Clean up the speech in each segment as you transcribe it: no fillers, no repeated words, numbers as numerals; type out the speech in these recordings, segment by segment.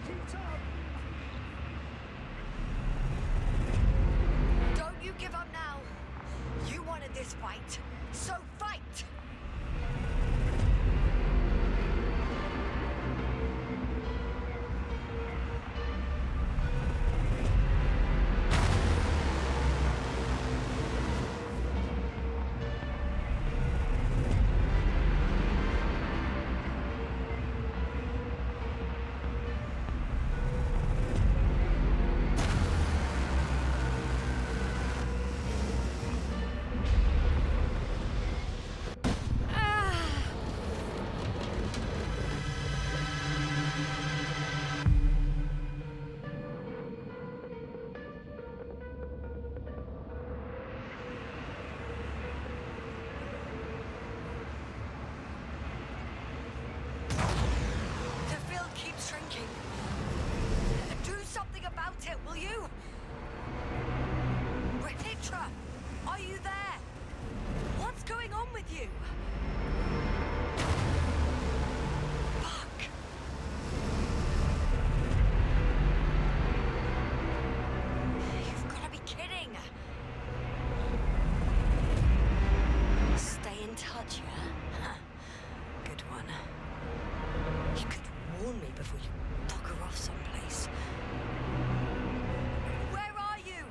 keeps up. Don't you give up now. You wanted this fight, so fight! Shrinking. Do something about it, will you? Renitra, are you there? What's going on with you? Fuck. You've got to be kidding. Stay in touch, yeah? Good one. You could warn me before you bugger off someplace. Where are you?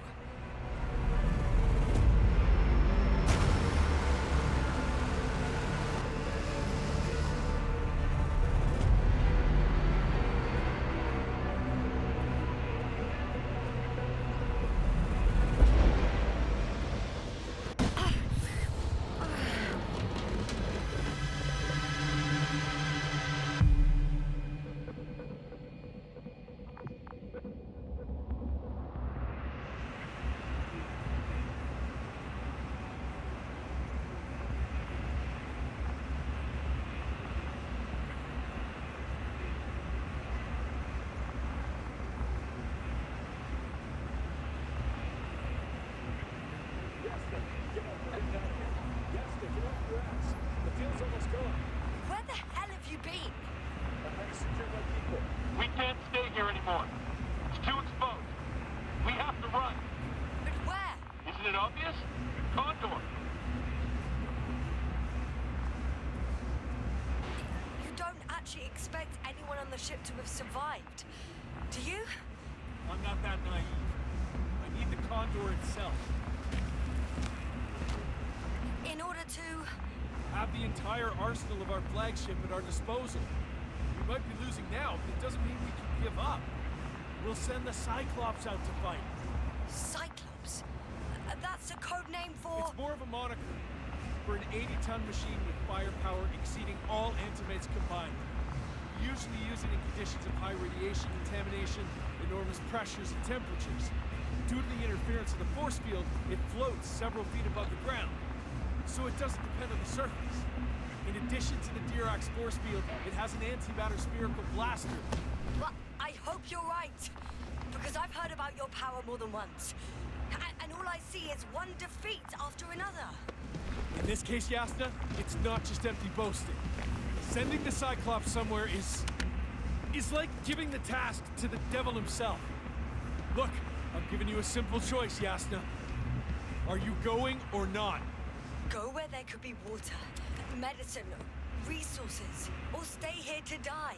Where the hell have you been? We can't stay here anymore. It's too exposed. We have to run. But where? Isn't it obvious? Condor. You don't actually expect anyone on the ship to have survived, do you? I'm not that naive. I need the Condor itself. In order to... Have the entire arsenal of our flagship at our disposal. We might be losing now, but it doesn't mean we can give up. We'll send the Cyclops out to fight. Cyclops? That's a code name for... It's more of a moniker for an 80-ton machine with firepower exceeding all antimates combined. We usually use it in conditions of high radiation contamination, enormous pressures and temperatures. Due to the interference of the force field, it floats several feet above the ground, so it doesn't depend on the surface. In addition to the Dirac force field, it has an antimatter spherical blaster. Well, I hope you're right, because I've heard about your power more than once. And all I see is one defeat after another. In this case, Yasna, it's not just empty boasting. Sending the Cyclops somewhere is like giving the task to the devil himself. Look, I'm giving you a simple choice, Yasna. Are you going or not? Go where there could be water, medicine, resources, or stay here to die.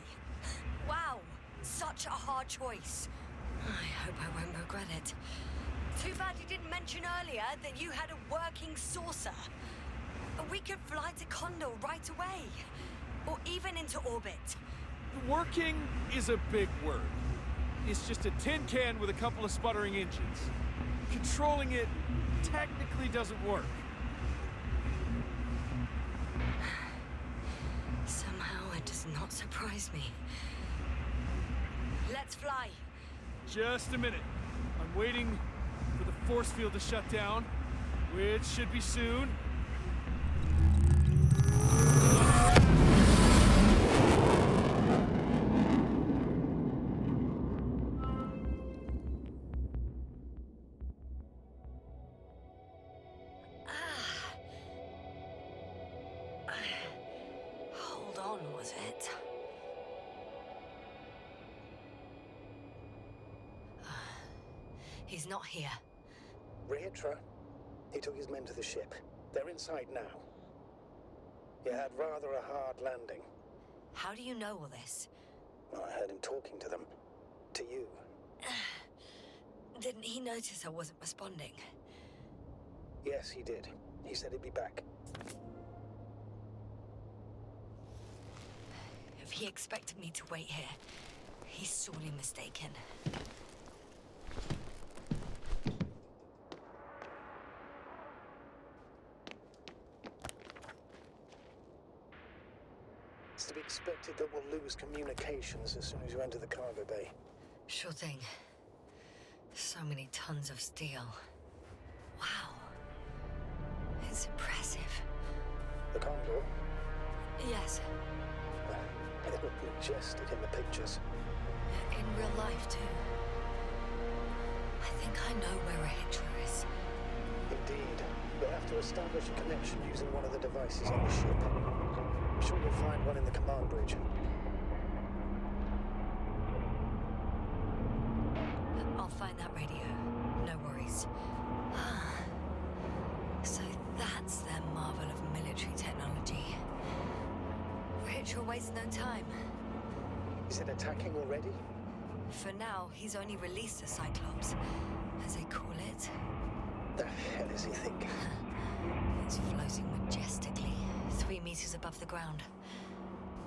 Wow, such a hard choice. I hope I won't regret it. Too bad you didn't mention earlier that you had a working saucer. We could fly to Condor right away, or even into orbit. Working is a big word. It's just a tin can with a couple of sputtering engines. Controlling it technically doesn't work. Somehow it does not surprise me. Let's fly. Just a minute. I'm waiting for the force field to shut down, which should be soon. Hold on, was it? He's not here. Rehitra, he took his men to the ship. They're inside now. He had rather a hard landing. How do you know all this? Well, I heard him talking to them. To you. Didn't he notice I wasn't responding? Yes, he did. He said he'd be back. If he expected me to wait here, he's sorely mistaken. It's to be expected that we'll lose communications as soon as you enter the cargo bay. Sure thing. So many tons of steel. Wow. It's impressive. The Condor? Yes. They look majestic in the pictures. In real life, too. I think I know where Rehitra is. Indeed. We'll have to establish a connection using one of the devices on the ship. I'm sure you'll find one in the command bridge. I'll find that radio. No worries. So that's their marvel of military technology. Rehitra wastes no time. Is it attacking already? For now, he's only released the Cyclops, as they call it. The hell is he thinking? It's floating majestically, 3 meters above the ground.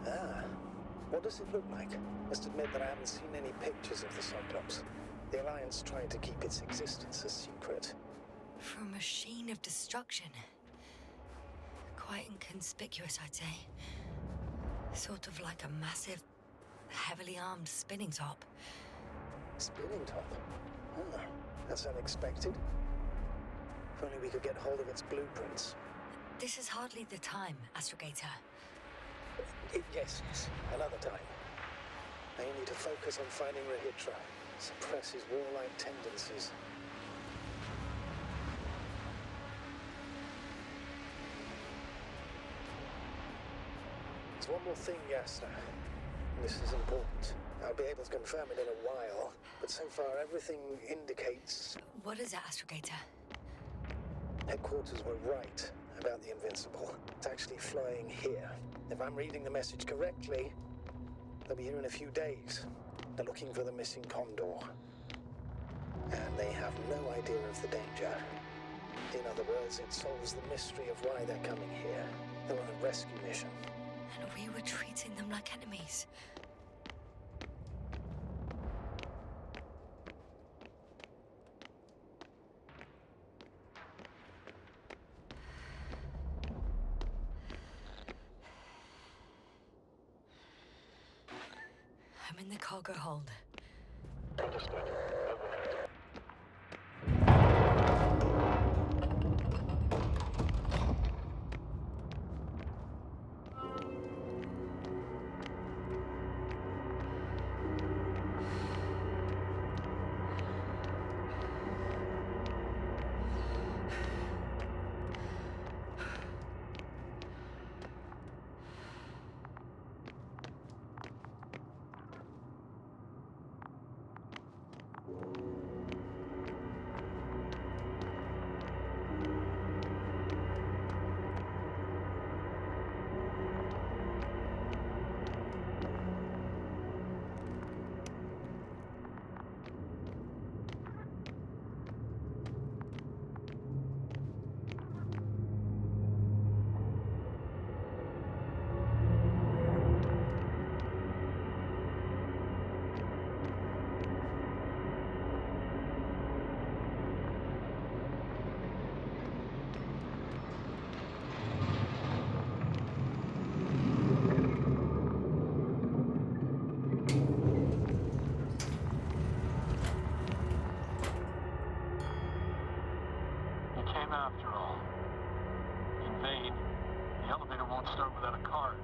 Ah. What does it look like? Must admit that I haven't seen any pictures of the Cyclops. The Alliance tried to keep its existence a secret. For a machine of destruction. Quite inconspicuous, I'd say. Sort of like a massive, heavily armed spinning top. Spinning top? Ah, that's unexpected. If only we could get hold of its blueprints. This is hardly the time, Astrogator. Yes. Another time. Now you need to focus on finding Rehitra. Suppress his warlike tendencies. There's one more thing, Yasna. This is important. I'll be able to confirm it in a while, but so far everything indicates... What is it, Astrogator? Headquarters were right about the Invincible. It's actually flying here. If I'm reading the message correctly, they'll be here in a few days. They're looking for the missing Condor. And they have no idea of the danger. In other words, it solves the mystery of why they're coming here. They're on a rescue mission. And we were treating them like enemies. I'm in the cargo hold. Understood. Overhead. After all. In vain. The elevator won't start without a card.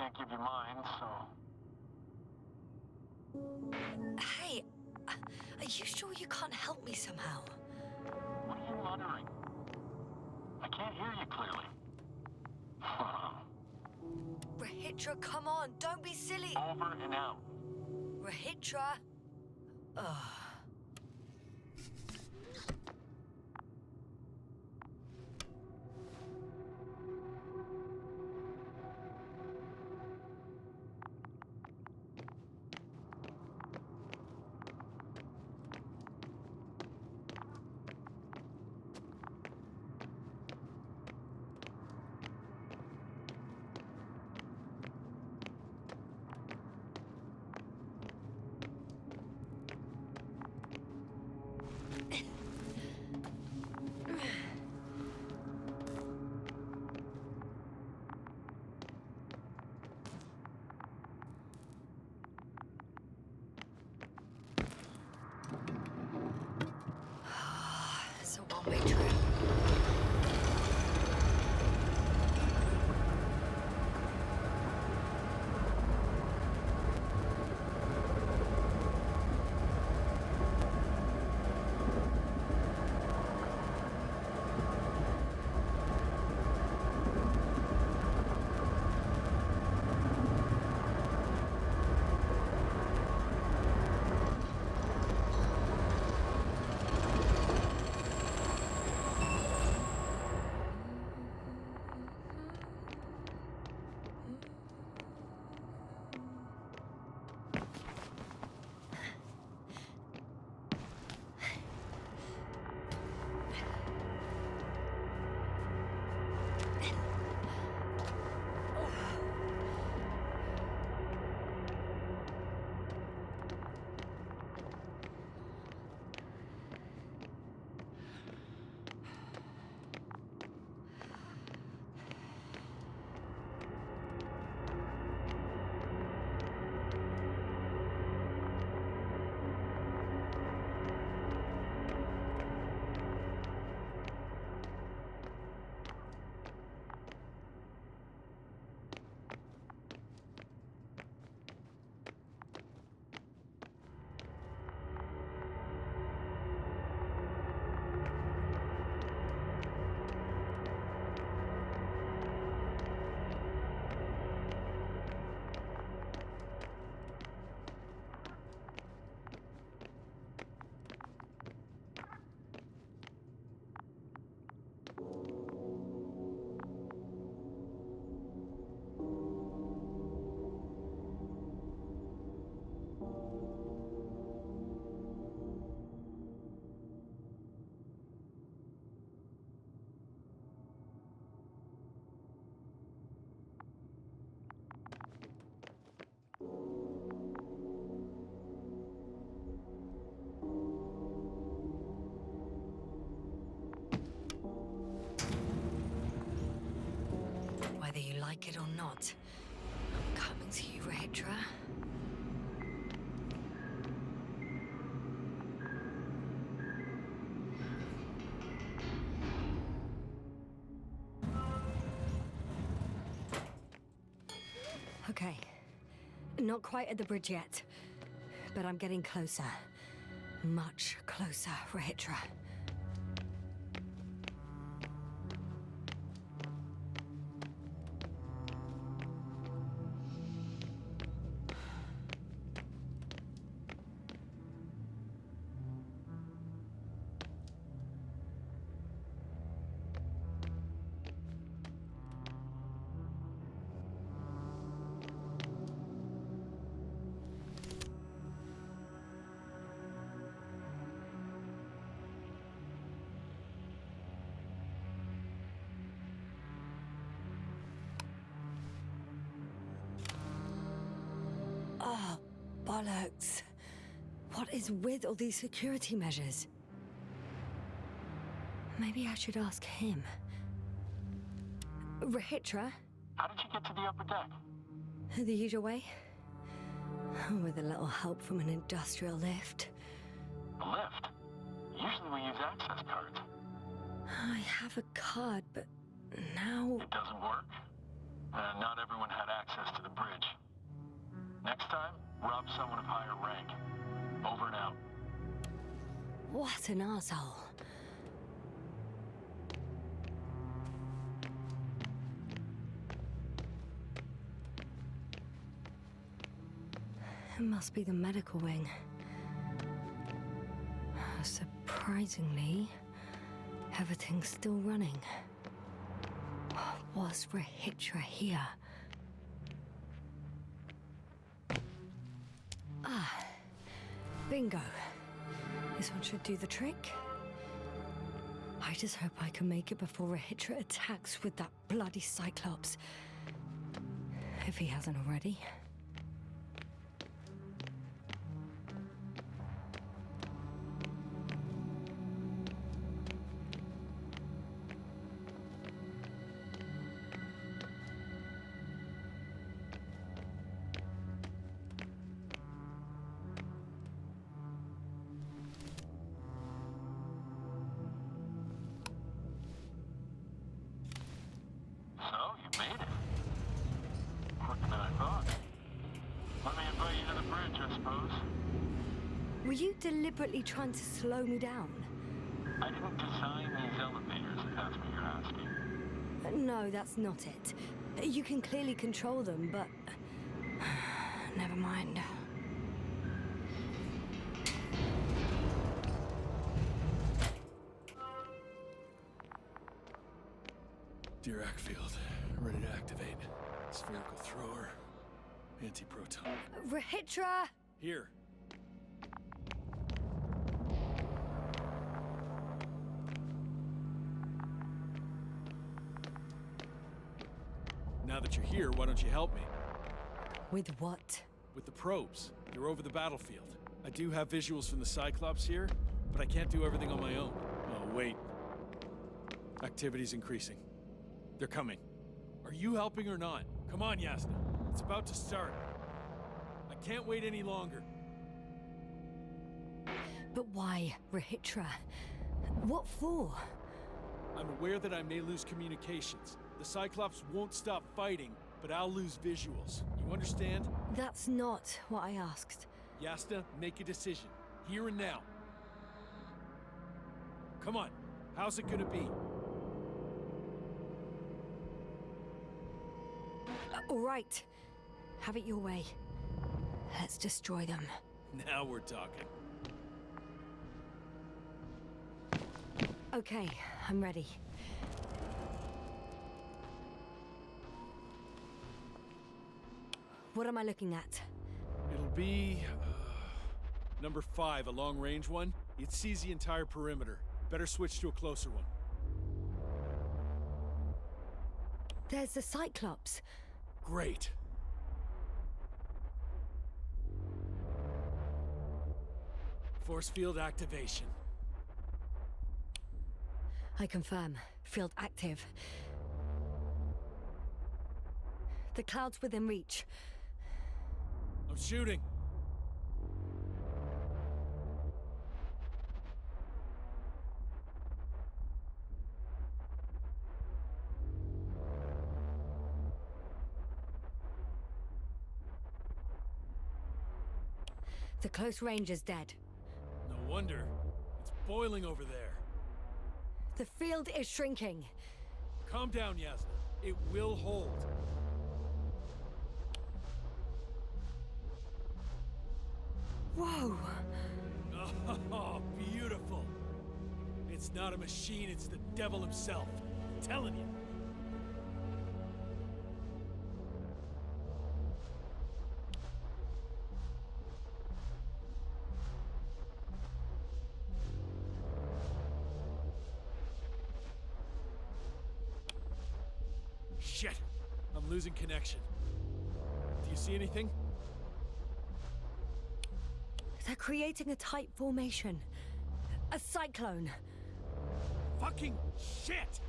can't give you mine, so... Hey, are you sure you can't help me somehow? What are you muttering? I can't hear you clearly. Rahitra, come on, don't be silly. Over and out. Rahitra. Ugh. It's a one-way trip. Whether you like it or not, I'm coming to you, Rahitra. Okay. Not quite at the bridge yet, but I'm getting closer. Much closer, Rahitra. Oh, bollocks. What is with all these security measures? Maybe I should ask him. Rahitra? How did you get to the upper deck? The usual way? With a little help from an industrial lift. A lift? Usually we use access cards. I have a card, but now... It doesn't work? Not everyone had access to the bridge. Next time, rob someone of higher rank. Over and out. What an asshole. It must be the medical wing. Surprisingly, everything's still running. Was Regis here? Ah, bingo. This one should do the trick. I just hope I can make it before Regis attacks with that bloody Cyclops. If he hasn't already. Made it. Quicker than I thought. Let me invite you to the bridge, I suppose. Were you deliberately trying to slow me down? I didn't design these elevators, if that's what you're asking. No, that's not it. You can clearly control them, but... never mind. Dirac field. Ready to activate. Spherical thrower. Anti-proton. Regis! Here. Now that you're here, why don't you help me? With what? With the probes. They're over the battlefield. I do have visuals from the Cyclops here, but I can't do everything on my own. Oh, wait. Activity's increasing. They're coming. Are you helping or not? Come on, Yasna. It's about to start. I can't wait any longer. But why, Regis? What for? I'm aware that I may lose communications. The Cyclops won't stop fighting, but I'll lose visuals. You understand? That's not what I asked. Yasna, make a decision. Here and now. Come on. How's it gonna be? All right. Have it your way. Let's destroy them. Now we're talking. Okay, I'm ready. What am I looking at? It'll be... number 5, a long-range one. It sees the entire perimeter. Better switch to a closer one. There's the Cyclops. Great. Force field activation. I confirm. Field active. The cloud's within reach. I'm shooting. The close range is dead. No wonder. It's boiling over there. The field is shrinking. Calm down, Yasna. It will hold. Whoa! Oh, beautiful. It's not a machine, it's the devil himself. I'm telling you. Shit! I'm losing connection. Do you see anything? They're creating a tight formation. A cyclone. Fucking shit!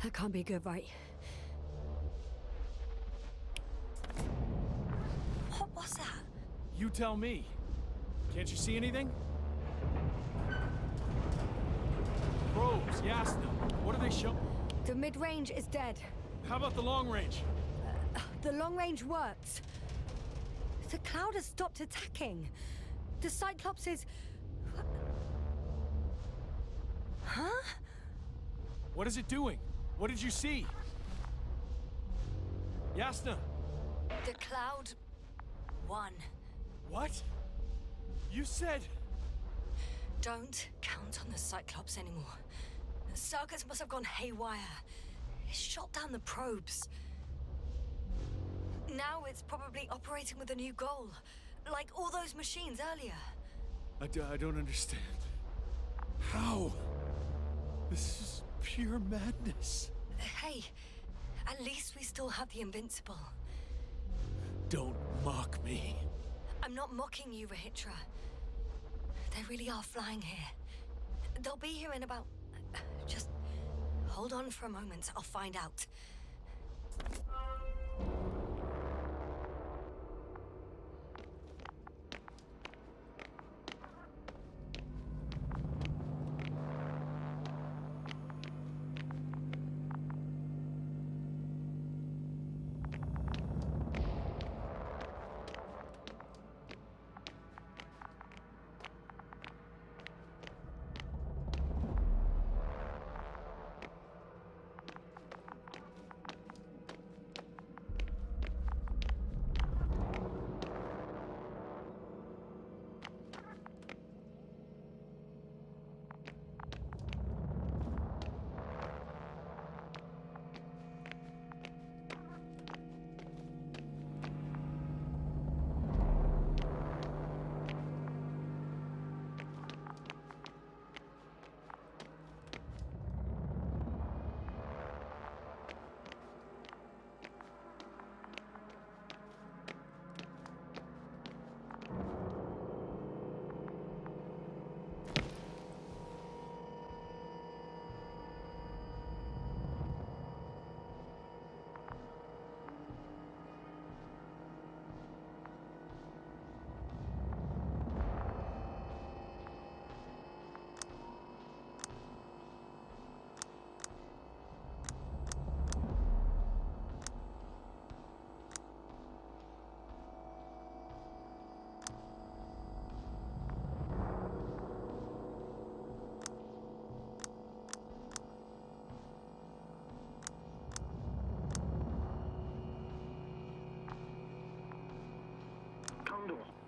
That can't be good, right? You tell me. Can't you see anything? Probes, Yasna. What do they show? The mid-range is dead. How about the long range? The long range works. The cloud has stopped attacking. The Cyclops is... Huh? What is it doing? What did you see? Yasna! The cloud won. What? You said... Don't count on the Cyclops anymore. The circuits must have gone haywire. It shot down the probes. Now it's probably operating with a new goal. Like all those machines earlier. I don't understand. How? This is pure madness. Hey, at least we still have the Invincible. Don't mock me. I'm not mocking you, Rahitra. They really are flying here. They'll be here in about... Just hold on for a moment. I'll find out.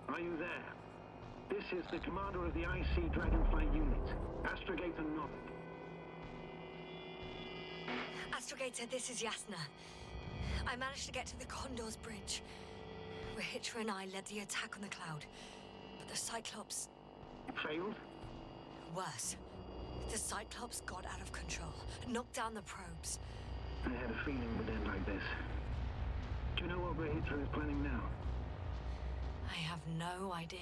Are you there? This is the commander of the IC Dragonfly unit, Astrogator Novik. Astrogator, this is Yasna. I managed to get to the Condor's bridge. Rahitra and I led the attack on the cloud, but the Cyclops... Failed? Worse. The Cyclops got out of control, knocked down the probes. I had a feeling it would end like this. Do you know what Rahitra is planning now? I have no idea.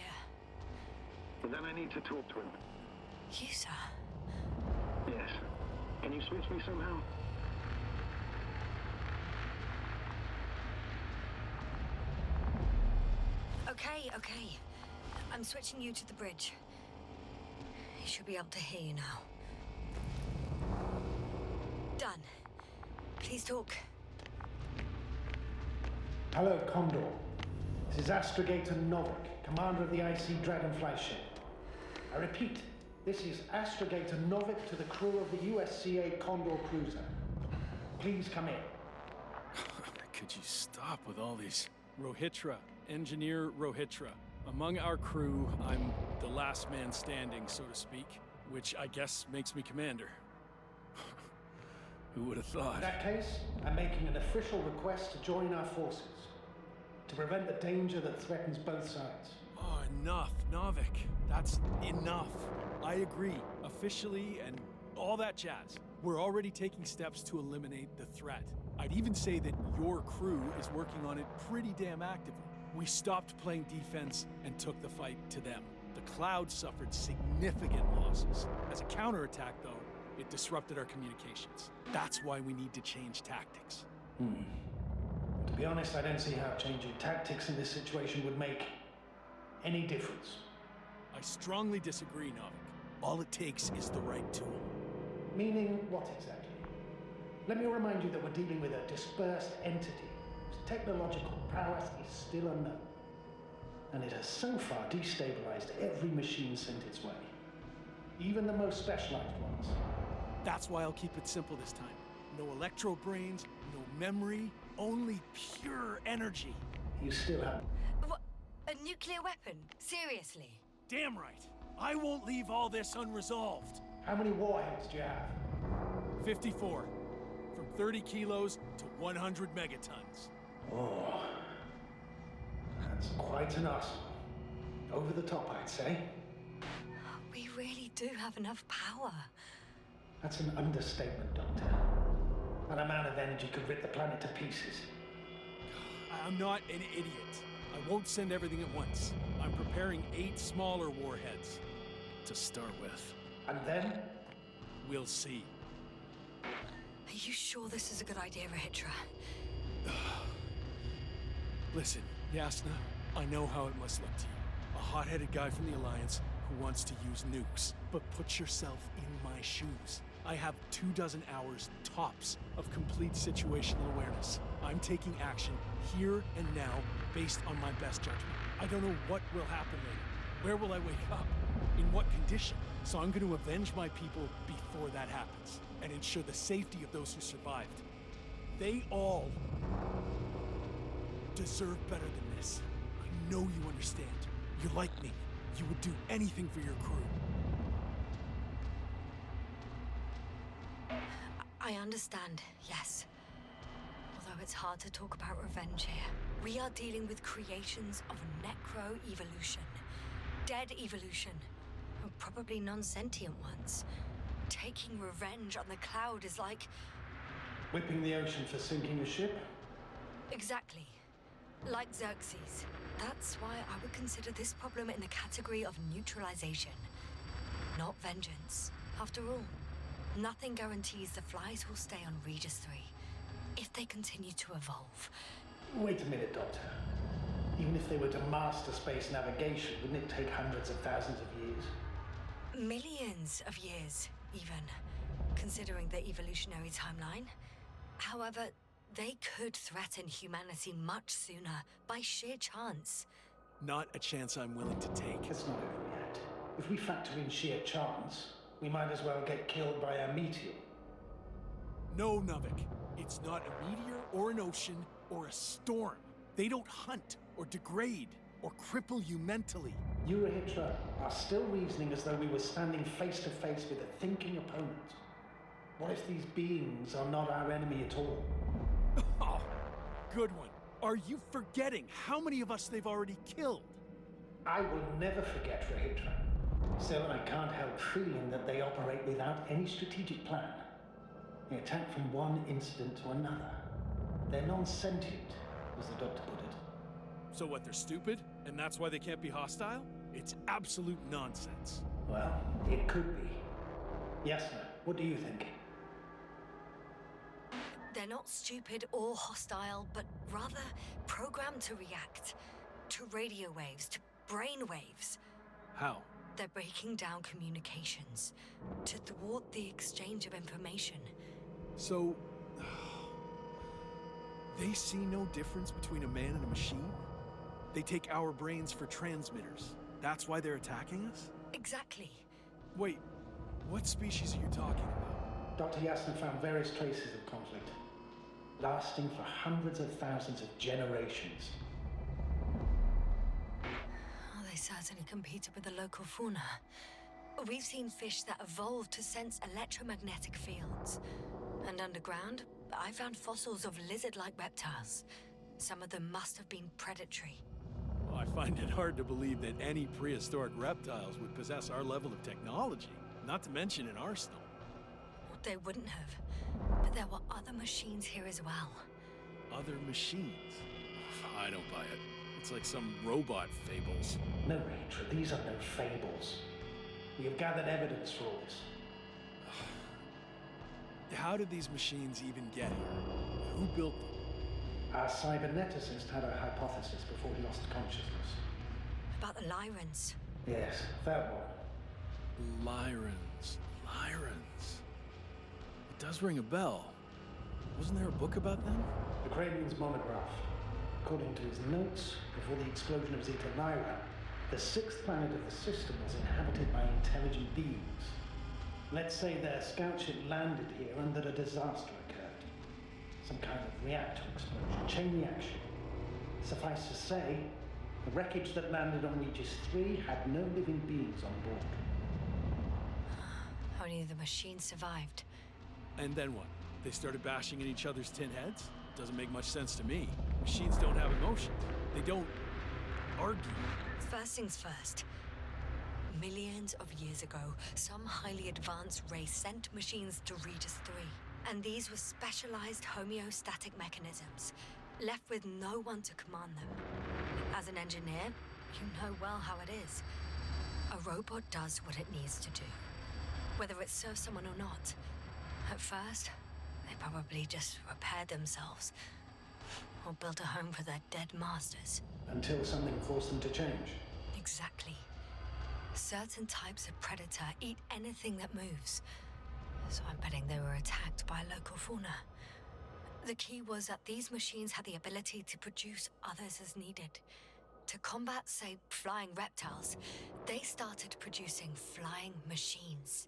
Well, then I need to talk to him. You, sir? Yes. Can you switch me somehow? Okay. I'm switching you to the bridge. He should be able to hear you now. Done. Please talk. Hello, Condor. This is Astrogator Novik, commander of the IC Dragonfly ship. I repeat, this is Astrogator Novik to the crew of the USCA Condor cruiser. Please come in. Could you stop with all these? Rahitra, Engineer Rahitra. Among our crew, I'm the last man standing, so to speak, which I guess makes me commander. Who would have thought? In that case, I'm making an official request to join our forces, to prevent the danger that threatens both sides. Oh, enough, Novik. That's enough. I agree, officially, and all that jazz. We're already taking steps to eliminate the threat. I'd even say that your crew is working on it pretty damn actively. We stopped playing defense and took the fight to them. The cloud suffered significant losses. As a counterattack, though, it disrupted our communications. That's why we need to change tactics. To be honest, I don't see how changing tactics in this situation would make any difference? I strongly disagree, Novik. All it takes is the right tool. Meaning what exactly? Let me remind you that we're dealing with a dispersed entity whose technological prowess is still unknown. And it has so far destabilized every machine sent its way. Even the most specialized ones. That's why I'll keep it simple this time. No electro brains, no memory, only pure energy. You still have... What? A nuclear weapon? Seriously? Damn right. I won't leave all this unresolved. How many warheads do you have? 54. From 30 kilos to 100 megatons. Oh. That's quite an arsenal. Over the top, I'd say. We really do have enough power. That's an understatement, Doctor. An amount of energy could rip the planet to pieces. I'm not an idiot. I won't send everything at once. I'm preparing 8 smaller warheads to start with. And then? We'll see. Are you sure this is a good idea, Rahitra? Listen, Yasna, I know how it must look to you. A hot-headed guy from the Alliance who wants to use nukes. But put yourself in my shoes. I have 24 hours tops of complete situational awareness. I'm taking action here and now based on my best judgment. I don't know what will happen later. Where will I wake up? In what condition? So I'm going to avenge my people before that happens and ensure the safety of those who survived. They all deserve better than this. I know you understand. You're like me. You would do anything for your crew. I understand, yes. Although it's hard to talk about revenge here. We are dealing with creations of necro-evolution. Dead evolution. Or probably non-sentient ones. Taking revenge on the cloud is like... Whipping the ocean for sinking a ship? Exactly. Like Xerxes. That's why I would consider this problem in the category of neutralization. Not vengeance. After all, nothing guarantees the flies will stay on Regis III if they continue to evolve. Wait a minute, Doctor. Even if they were to master space navigation, wouldn't it take hundreds of thousands of years? Millions of years, even, considering the evolutionary timeline. However, they could threaten humanity much sooner by sheer chance. Not a chance I'm willing to take. It's not over yet. If we factor in sheer chance, we might as well get killed by a meteor. No, Novik. It's not a meteor or an ocean or a storm. They don't hunt or degrade or cripple you mentally. You, Rahitra, are still reasoning as though we were standing face to face with a thinking opponent. What if these beings are not our enemy at all? Oh, good one. Are you forgetting how many of us they've already killed? I will never forget, Rahitra. Still, I can't help feeling that they operate without any strategic plan. They attack from one incident to another. They're non-sentient, as the doctor put it. So what, they're stupid? And that's why they can't be hostile? It's absolute nonsense. Well, it could be. Yasna, what do you think? They're not stupid or hostile, but rather programmed to react. To radio waves, to brain waves. How? They're breaking down communications to thwart the exchange of information. So... they see no difference between a man and a machine? They take our brains for transmitters. That's why they're attacking us? Exactly. Wait, what species are you talking about? Dr. Yasna found various traces of conflict, lasting for hundreds of thousands of generations. Oh, they certainly competed with the local fauna. We've seen fish that evolved to sense electromagnetic fields. And underground, I found fossils of lizard-like reptiles. Some of them must have been predatory. Well, I find it hard to believe that any prehistoric reptiles would possess our level of technology, not to mention an arsenal. They wouldn't have. But there were other machines here as well. Other machines? I don't buy it. It's like some robot fables. No, Rachel, these are no fables. We have gathered evidence for all this. How did these machines even get here? Who built them? Our cyberneticist had a hypothesis before he lost consciousness. about the Lyrans. Yes, that one. Lyrans. It does ring a bell. Wasn't there a book about them? The Cranian's monograph. According to his notes, before the explosion of Zeta Lyra, the sixth planet of the system was inhabited by intelligent beings. Let's say their scout ship landed here and that a disaster occurred. Some kind of reactor explosion, chain reaction. Suffice to say, the wreckage that landed on Regis III had no living beings on board. Only the machine survived. And then what? They started bashing in each other's tin heads? Doesn't make much sense to me. Machines don't have emotions. They don't argue. First things first. Millions of years ago, some highly advanced race sent machines to Regis III. And these were specialized homeostatic mechanisms, left with no one to command them. As an engineer, you know well how it is. A robot does what it needs to do, whether it serves someone or not. At first, they probably just repaired themselves, or built a home for their dead masters. Until something forced them to change. Exactly. Certain types of predator eat anything that moves. So I'm betting they were attacked by local fauna. The key was that these machines had the ability to produce others as needed. To combat, say, flying reptiles, they started producing flying machines.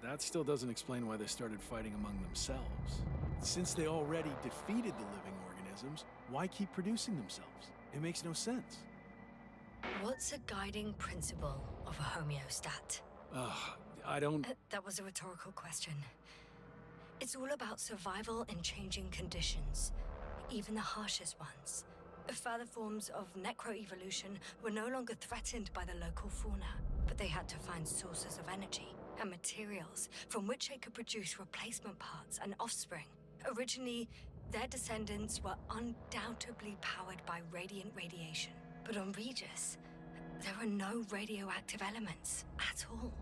That still doesn't explain why they started fighting among themselves. Since they already defeated the living organisms, why keep producing themselves? It makes no sense. What's a guiding principle of a homeostat? I don't... That was a rhetorical question. It's all about survival in changing conditions, even the harshest ones. Further forms of necroevolution were no longer threatened by the local fauna, but they had to find sources of energy and materials from which they could produce replacement parts and offspring. Originally, their descendants were undoubtedly powered by radiant radiation. But on Regis, there are no radioactive elements at all.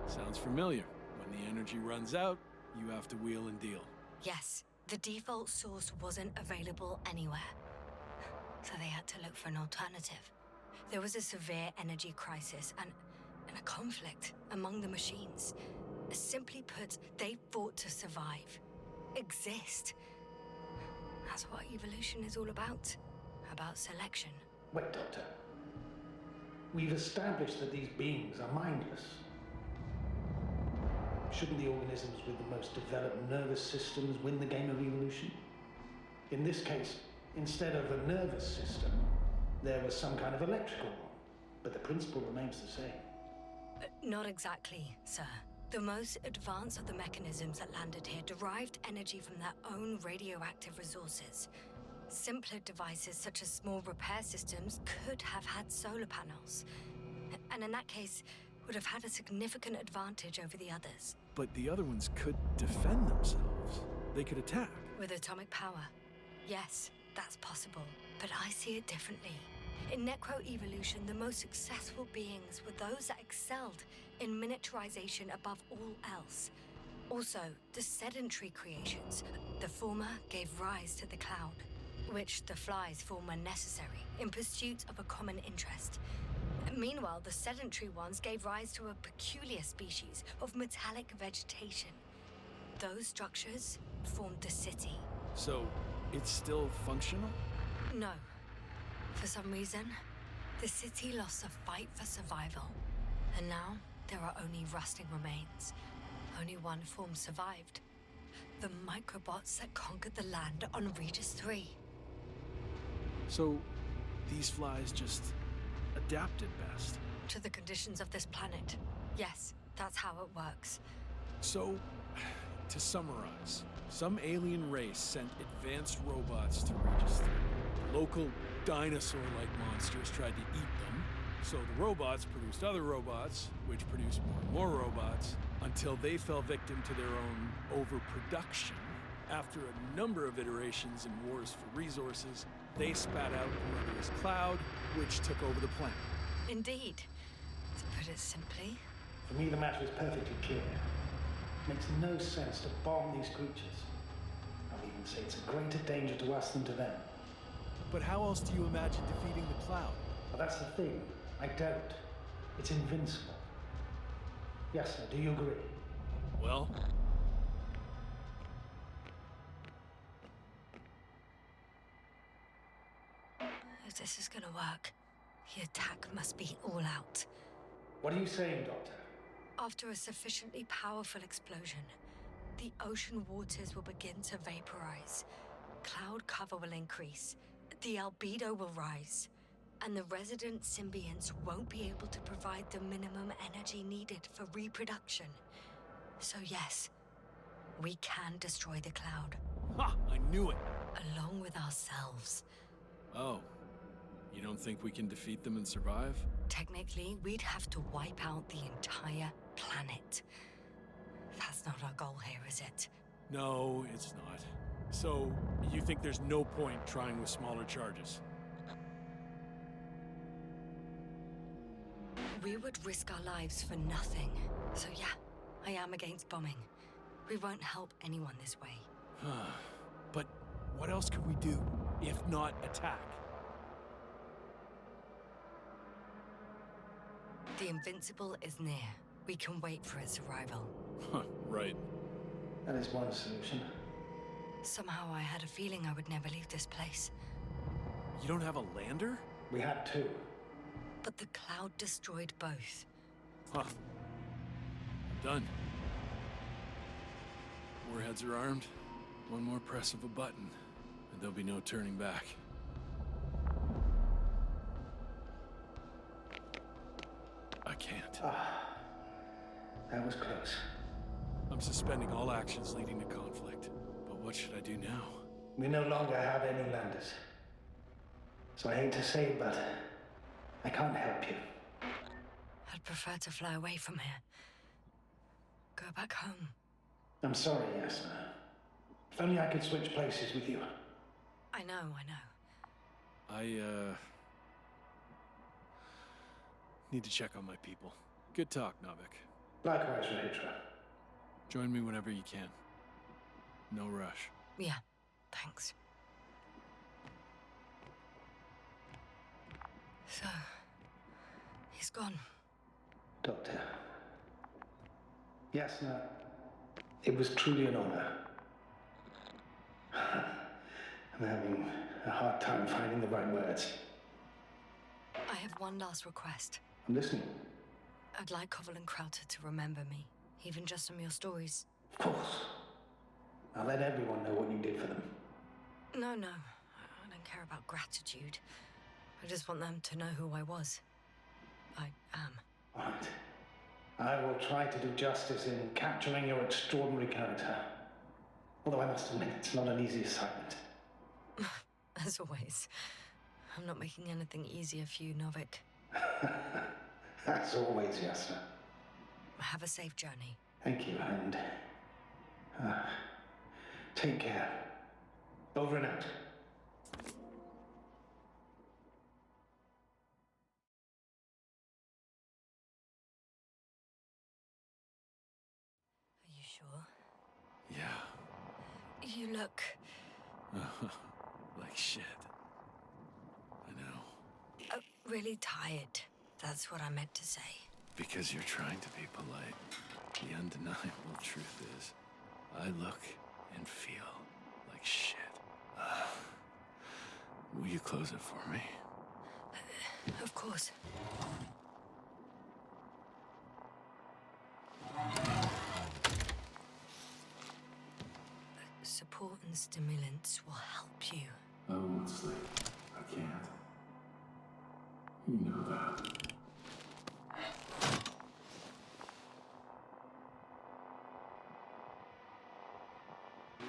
Sounds familiar. When the energy runs out, you have to wheel and deal. Yes, the default source wasn't available anywhere. So they had to look for an alternative. There was a severe energy crisis and a conflict among the machines. Simply put, they fought to survive. Exist. That's what evolution is all about. About selection. Wait, Doctor. We've established that these beings are mindless. Shouldn't the organisms with the most developed nervous systems win the game of evolution? In this case, instead of a nervous system, there was some kind of electrical one, but the principle remains the same. Not exactly, sir. The most advanced of the mechanisms that landed here derived energy from their own radioactive resources. Simpler devices such as small repair systems could have had solar panels. And in that case, would have had a significant advantage over the others. But the other ones could defend themselves. They could attack. With atomic power. Yes, that's possible. But I see it differently. In necroevolution, the most successful beings were those that excelled in miniaturization above all else. Also, the sedentary creations. The former gave rise to the cloud, which the flies form when necessary, in pursuit of a common interest. Meanwhile, the sedentary ones gave rise to a peculiar species of metallic vegetation. Those structures formed the city. So, it's still functional? No. For some reason, the city lost the fight for survival. And now, there are only rusting remains. Only one form survived. The microbots that conquered the land on Regis III. So, these flies just adapted best? To the conditions of this planet. Yes, that's how it works. So, to summarize, some alien race sent advanced robots to Regis III. Local dinosaur-like monsters tried to eat them, so the robots produced other robots, which produced more and more robots, until they fell victim to their own overproduction. After a number of iterations and wars for resources, they spat out a murderous cloud, which took over the planet. Indeed. To put it simply. For me, the matter is perfectly clear. It makes no sense to bomb these creatures. I'll even say it's a greater danger to us than to them. But how else do you imagine defeating the cloud? Well, that's the thing. I don't. It's invincible. Yasna, do you agree? Well, If this is gonna work, the attack must be all out. What are you saying, Doctor? After a sufficiently powerful explosion, the ocean waters will begin to vaporize. Cloud cover will increase. The albedo will rise. And the resident symbionts won't be able to provide the minimum energy needed for reproduction. So yes, we can destroy the cloud, ha! I knew it! along with ourselves. Oh. You don't think we can defeat them and survive? Technically, we'd have to wipe out the entire planet. That's not our goal here, is it? No, it's not. So, you think there's no point trying with smaller charges? We would risk our lives for nothing. So yeah, I am against bombing. We won't help anyone this way. But what else could we do, if not attack? The Invincible is near. We can wait for its arrival. Huh, right. That is one solution. Somehow I had a feeling I would never leave this place. You don't have a lander? We had two. But the cloud destroyed both. Huh. Done. Warheads are armed. One more press of a button, and there'll be no turning back. I can't. That was close. I'm suspending all actions leading to conflict. But what should I do now? We no longer have any landers. So I hate to say it, but I can't help you. I'd prefer to fly away from here. Go back home. I'm sorry, Yasna. If only I could switch places with you. I know. Need to check on my people. Good talk, Navik. Likewise, Rahitra. Join me whenever you can. No rush. Yeah, thanks. So, he's gone. Doctor. Yasna, it was truly an honor. I'm having a hard time finding the right words. I have one last request. I'm listening. I'd like Koval and Crowther to remember me, even just from your stories. Of course. I'll let everyone know what you did for them. No, I don't care about gratitude. I just want them to know who I was. I am. All right. I will try to do justice in capturing your extraordinary character. Although I must admit, it's not an easy assignment. As always. I'm not making anything easier for you, Novik. As always, Yasna. Have a safe journey. Thank you, and take care. Over and out. Are you sure? Yeah. You look... Like shit. I know. really tired. That's what I meant to say. Because you're trying to be polite. The undeniable truth is, I look and feel like shit. Will you close it for me? Of course. Support and stimulants will help you. I won't sleep. I can't. You know that.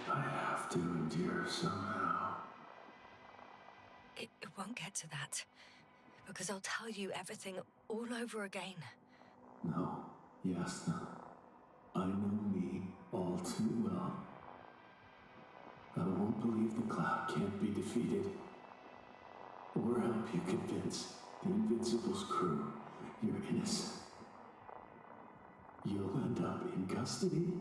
I have to endure somehow. It won't get to that. Because I'll tell you everything all over again. No, Yasna. I know me all too well. I won't believe the cloud can't be defeated. Or help you convince the Invincible's crew you're innocent. You'll end up in custody,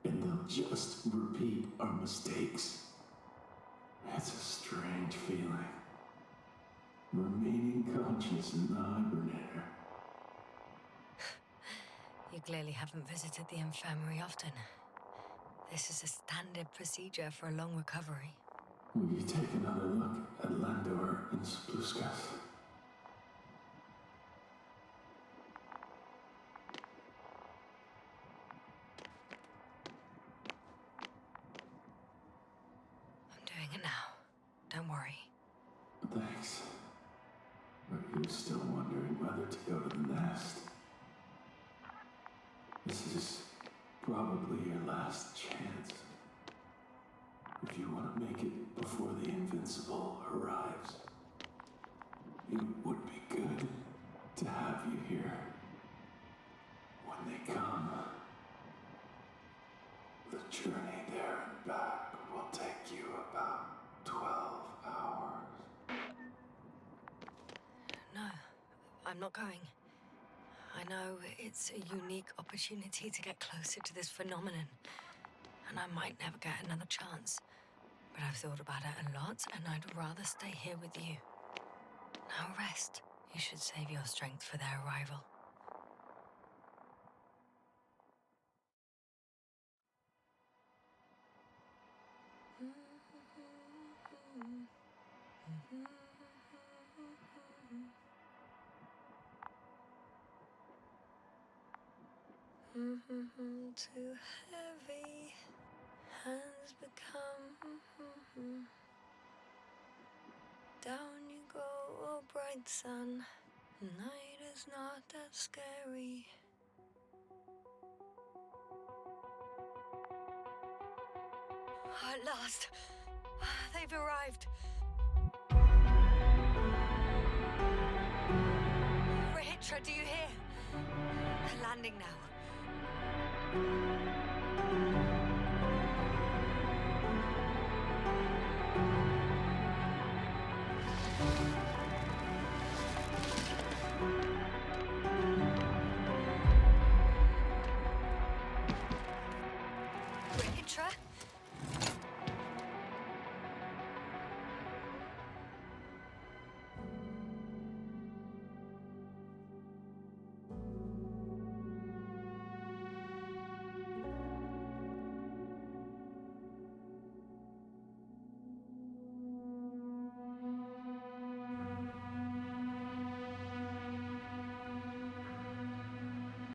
and they'll just repeat our mistakes. It's a strange feeling. remaining conscious in the hibernator. You clearly haven't visited the infirmary often. This is a standard procedure for a long recovery. Will you take another look at Landor and Spluskas? I'm doing it now. Don't worry. Thanks. But you're still wondering whether to go to the nest. This is probably your last chance. If you want to make it before the Invincible arrives, it would be good to have you here. When they come, the journey there and back will take you about 12 hours. No, I'm not going. I know it's a unique opportunity to get closer to this phenomenon, and I might never get another chance. But I've thought about it a lot, and I'd rather stay here with you. Now rest. You should save your strength for their arrival. Too heavy has become. Down you go, oh bright sun. Night is not that scary. At last, they've arrived. Rahitra, do you hear? They're landing now.